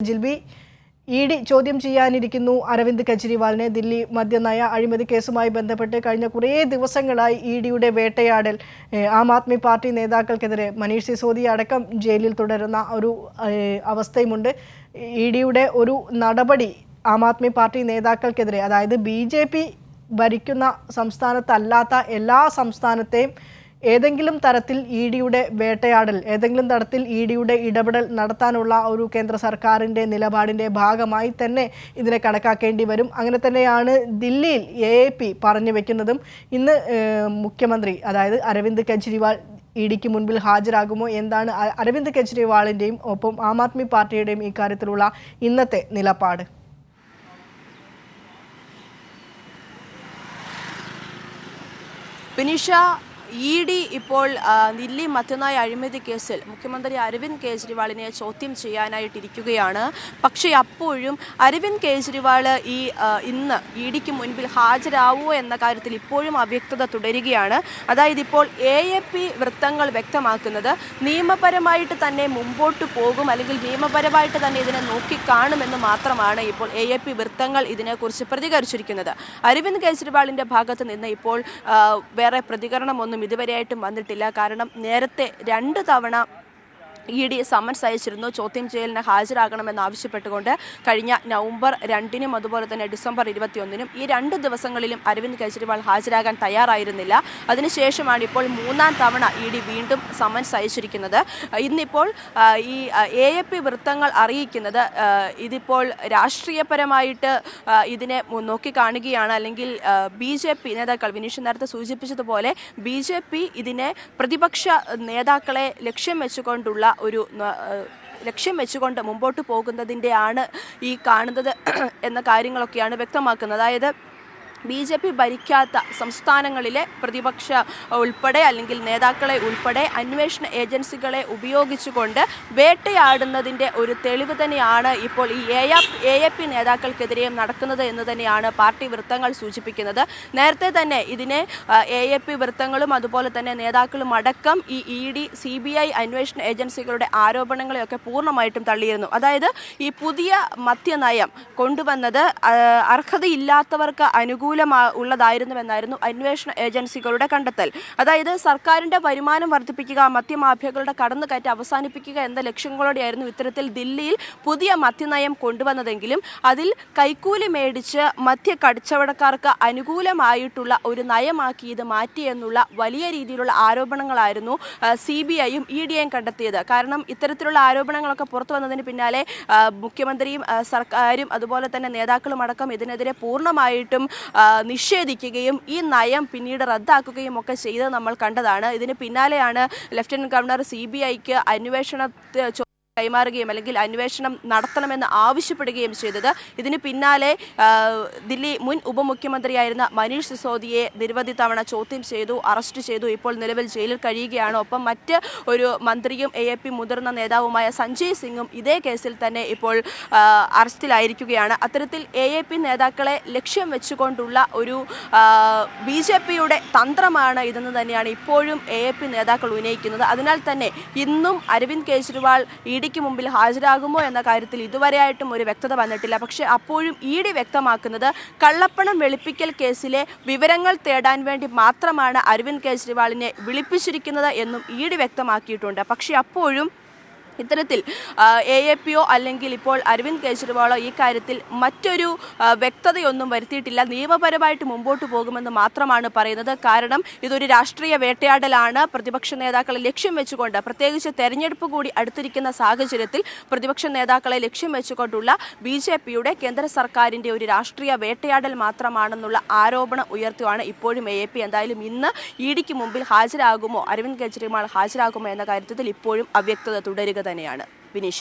Jilby ED ചോദ്യം ചെയ്യാനിരിക്കുന്നു അരവിന്ദ് കെജ്രിവാളിനെ. ദില്ലി മദ്യനയ അഴിമതി കേസുമായി ബന്ധപ്പെട്ട് കഴിഞ്ഞ കുറേ ദിവസങ്ങളായി ഇഡിയുടെ വേട്ടയാടൽ ആം ആദ്മി പാർട്ടി നേതാക്കൾക്കെതിരെ മനീഷ് സിസോദിയ അടക്കം ജയിലിൽ തുടരുന്ന ഒരു അവസ്ഥയുമുണ്ട്. ഇഡിയുടെ ഒരു നടപടി ആം ആദ്മി പാർട്ടി നേതാക്കൾക്കെതിരെ, അതായത് ബി.ജെ.പി. ഭരിക്കുന്ന സംസ്ഥാനത്തല്ലാത്ത എല്ലാ സംസ്ഥാനത്തെയും ഏതെങ്കിലും തരത്തിൽ ഇഡിയുടെ വേട്ടയാടൽ, ഏതെങ്കിലും തരത്തിൽ ഇഡിയുടെ ഇടപെടൽ നടത്താനുള്ള ഒരു കേന്ദ്ര സർക്കാരിൻ്റെ നിലപാടിൻ്റെ ഭാഗമായി തന്നെ ഇതിനെ കണക്കാക്കേണ്ടി വരും. അങ്ങനെ തന്നെയാണ് ദില്ലിയിൽ AAP പറഞ്ഞു വെക്കുന്നതും. ഇന്ന് മുഖ്യമന്ത്രി, അതായത് അരവിന്ദ് കെജ്രിവാൾ ഇഡിക്ക് മുൻപിൽ ഹാജരാകുമോ? എന്താണ് അരവിന്ദ് കെജ്രിവാളിൻ്റെയും ഒപ്പം ആം ആദ്മി പാർട്ടിയുടെയും ഇക്കാര്യത്തിലുള്ള ഇന്നത്തെ നിലപാട്? വിനിഷ, ഇഡി ഇപ്പോൾ ദില്ലി മദ്യനയ അഴിമതി കേസിൽ മുഖ്യമന്ത്രി അരവിന്ദ് കെജ്രിവാളിനെ ചോദ്യം ചെയ്യാനായിട്ടിരിക്കുകയാണ്. പക്ഷേ അപ്പോഴും അരവിന്ദ് കെജ്രിവാൾ ഇന്ന് ഇഡിക്ക് മുൻപിൽ ഹാജരാവുമോ എന്ന കാര്യത്തിൽ ഇപ്പോഴും അവ്യക്തത തുടരുകയാണ്. അതായത് ഇപ്പോൾ AAP വൃത്തങ്ങൾ വ്യക്തമാക്കുന്നത് നിയമപരമായിട്ട് തന്നെ മുമ്പോട്ട് പോകും, അല്ലെങ്കിൽ നിയമപരമായിട്ട് തന്നെ ഇതിനെ നോക്കിക്കാണുമെന്ന് മാത്രമാണ് ഇപ്പോൾ AAP വൃത്തങ്ങൾ ഇതിനെക്കുറിച്ച് പ്രതികരിച്ചിരിക്കുന്നത്. അരവിന്ദ് കെജ്രിവാളിൻ്റെ ഭാഗത്ത് നിന്ന് ഇപ്പോൾ വേറെ പ്രതികരണമൊന്നും ഇതുവരെയായിട്ടും വന്നിട്ടില്ല. കാരണം നേരത്തെ 2 തവണ ഇഡി സമൻസ് അയച്ചിരുന്നു ചോദ്യം ചെയ്യലിന് ഹാജരാകണമെന്ന് ആവശ്യപ്പെട്ടുകൊണ്ട്. കഴിഞ്ഞ നവംബർ 2-നും അതുപോലെ തന്നെ ഡിസംബർ 21-നും ഈ 2 ദിവസങ്ങളിലും അരവിന്ദ് കെജ്രിവാൾ ഹാജരാകാൻ തയ്യാറായിരുന്നില്ല. അതിനുശേഷമാണ് ഇപ്പോൾ 3-ാം തവണ ഇഡി വീണ്ടും സമൻസ് അയച്ചിരിക്കുന്നത്. ഇന്നിപ്പോൾ ഈ AAP വൃത്തങ്ങൾ അറിയിക്കുന്നത് ഇതിപ്പോൾ രാഷ്ട്രീയപരമായിട്ട് ഇതിനെ നോക്കിക്കാണുകയാണ്, അല്ലെങ്കിൽ BJP നേതാക്കൾ, വിനീഷ് നേരത്തെ സൂചിപ്പിച്ചതുപോലെ BJP ഇതിനെ പ്രതിപക്ഷ നേതാക്കളെ ലക്ഷ്യം വെച്ചുകൊണ്ട് മുമ്പോട്ട് പോകുന്നതിൻ്റെയാണ് ഈ കാണുന്നത് എന്ന കാര്യങ്ങളൊക്കെയാണ് വ്യക്തമാക്കുന്നത്. അതായത് BJP ഭരിക്കാത്ത സംസ്ഥാനങ്ങളിലെ പ്രതിപക്ഷ ഉൾപ്പെടെ, അല്ലെങ്കിൽ നേതാക്കളെ ഉൾപ്പെടെ അന്വേഷണ ഏജൻസികളെ ഉപയോഗിച്ചുകൊണ്ട് വേട്ടയാടുന്നതിൻ്റെ ഒരു തെളിവ് തന്നെയാണ് ഇപ്പോൾ ഈ AAP നേതാക്കൾക്കെതിരെയും നടക്കുന്നത് എന്ന് തന്നെയാണ് പാർട്ടി വൃത്തങ്ങൾ സൂചിപ്പിക്കുന്നത്. നേരത്തെ തന്നെ ഇതിനെ AAP വൃത്തങ്ങളും അതുപോലെ തന്നെ നേതാക്കളും അടക്കം ഈ ED CBI അന്വേഷണ ഏജൻസികളുടെ ആരോപണങ്ങളെയൊക്കെ പൂർണ്ണമായിട്ടും തള്ളിയിരുന്നു. അതായത് ഈ പുതിയ മദ്യനയം കൊണ്ടുവന്നത് അർഹതയില്ലാത്തവർക്ക് ഉള്ളതായിരുന്നുവെന്നായിരുന്നു അന്വേഷണ ഏജൻസികളുടെ കണ്ടെത്തൽ. അതായത് സർക്കാരിന്റെ വരുമാനം വർദ്ധിപ്പിക്കുക, മദ്യമാഫിയകളുടെ കടന്നുകയറ്റം അവസാനിപ്പിക്കുക എന്ന ലക്ഷ്യങ്ങളോടെയായിരുന്നു ഇത്തരത്തിൽ ദില്ലിയിൽ പുതിയ മദ്യനയം കൊണ്ടുവന്നതെങ്കിലും അതിൽ കൈക്കൂലി മേടിച്ച് മദ്യ കച്ചവടക്കാർക്ക് അനുകൂലമായിട്ടുള്ള ഒരു നയമാക്കി ഇത് മാറ്റിയെന്നുള്ള വലിയ രീതിയിലുള്ള ആരോപണങ്ങളായിരുന്നു CBIയും EDയും കണ്ടെത്തിയത്. കാരണം ഇത്തരത്തിലുള്ള ആരോപണങ്ങളൊക്കെ പുറത്തു വന്നതിന് പിന്നാലെ മുഖ്യമന്ത്രിയും സർക്കാരും അതുപോലെ തന്നെ നേതാക്കളും അടക്കം ഇതിനെതിരെ പൂർണ്ണമായിട്ടും നിഷേധിക്കുകയും ഈ നയം പിന്നീട് റദ്ദാക്കുകയും ഒക്കെ ചെയ്തത് നമ്മൾ കണ്ടതാണ്. ഇതിന് പിന്നാലെയാണ് ലഫ്റ്റനന്റ് ഗവർണർ CBIക്ക് അന്വേഷണത്തെ കൈമാറുകയും അല്ലെങ്കിൽ അന്വേഷണം നടത്തണമെന്ന് ആവശ്യപ്പെടുകയും ചെയ്തത്. ഇതിന് പിന്നാലെ ദില്ലി മുൻ ഉപമുഖ്യമന്ത്രിയായിരുന്ന മനീഷ് സിസോദിയെ നിരവധി തവണ ചോദ്യം ചെയ്തു, അറസ്റ്റ് ചെയ്തു. ഇപ്പോൾ നിലവിൽ ജയിലിൽ കഴിയുകയാണ്. ഒപ്പം മറ്റ് ഒരു മന്ത്രിയും AAP മുതിർന്ന നേതാവുമായ സഞ്ജയ് സിംഗും ഇതേ കേസിൽ തന്നെ ഇപ്പോൾ അറസ്റ്റിലായിരിക്കുകയാണ്. അത്തരത്തിൽ AAP നേതാക്കളെ ലക്ഷ്യം വെച്ചുകൊണ്ടുള്ള ഒരു BJPയുടെ തന്ത്രമാണ് ഇതെന്ന് തന്നെയാണ് ഇപ്പോഴും AAP നേതാക്കൾ ഉന്നയിക്കുന്നത്. അതിനാൽ തന്നെ ഇന്നും അരവിന്ദ് കെജ്രിവാൾ ഇഡിക്ക് മുമ്പിൽ ഹാജരാകുമോ എന്ന കാര്യത്തിൽ ഇതുവരെയായിട്ടും ഒരു വ്യക്തത വന്നിട്ടില്ല. പക്ഷേ അപ്പോഴും ഇഡി വ്യക്തമാക്കുന്നത് കള്ളപ്പണം വെളുപ്പിക്കൽ കേസിലെ വിവരങ്ങൾ തേടാൻ വേണ്ടി മാത്രമാണ് അരവിന്ദ് കെജ്രിവാളിനെ വിളിപ്പിച്ചിരിക്കുന്നത് എന്നും ഇഡി വ്യക്തമാക്കിയിട്ടുണ്ട്. പക്ഷേ അപ്പോഴും ഇത്തരത്തിൽ AAPയോ അല്ലെങ്കിൽ ഇപ്പോൾ അരവിന്ദ് കെജ്രിവാളോ ഈ കാര്യത്തിൽ മറ്റൊരു വ്യക്തതയൊന്നും വരുത്തിയിട്ടില്ല. നിയമപരമായിട്ട് മുമ്പോട്ട് പോകുമെന്ന് മാത്രമാണ് പറയുന്നത്. കാരണം ഇതൊരു രാഷ്ട്രീയ വേട്ടയാടലാണ്. പ്രതിപക്ഷ നേതാക്കളെ ലക്ഷ്യം വെച്ചുകൊണ്ട്, പ്രത്യേകിച്ച് തെരഞ്ഞെടുപ്പ് കൂടി അടുത്തിരിക്കുന്ന സാഹചര്യത്തിൽ പ്രതിപക്ഷ നേതാക്കളെ ലക്ഷ്യം വെച്ചുകൊണ്ടുള്ള BJPയുടെ കേന്ദ്ര സർക്കാരിൻ്റെ ഒരു രാഷ്ട്രീയ വേട്ടയാടൽ മാത്രമാണെന്നുള്ള ആരോപണം ഉയർത്തുകയാണ് ഇപ്പോഴും AAP. എന്തായാലും ഇന്ന് ഇഡിക്ക് മുമ്പിൽ ഹാജരാകുമോ, അരവിന്ദ് കെജ്രിവാൾ ഹാജരാകുമോ എന്ന കാര്യത്തിൽ ഇപ്പോഴും അവ്യക്തത തുടരുക തന്നെയാണ്. വിനീഷ.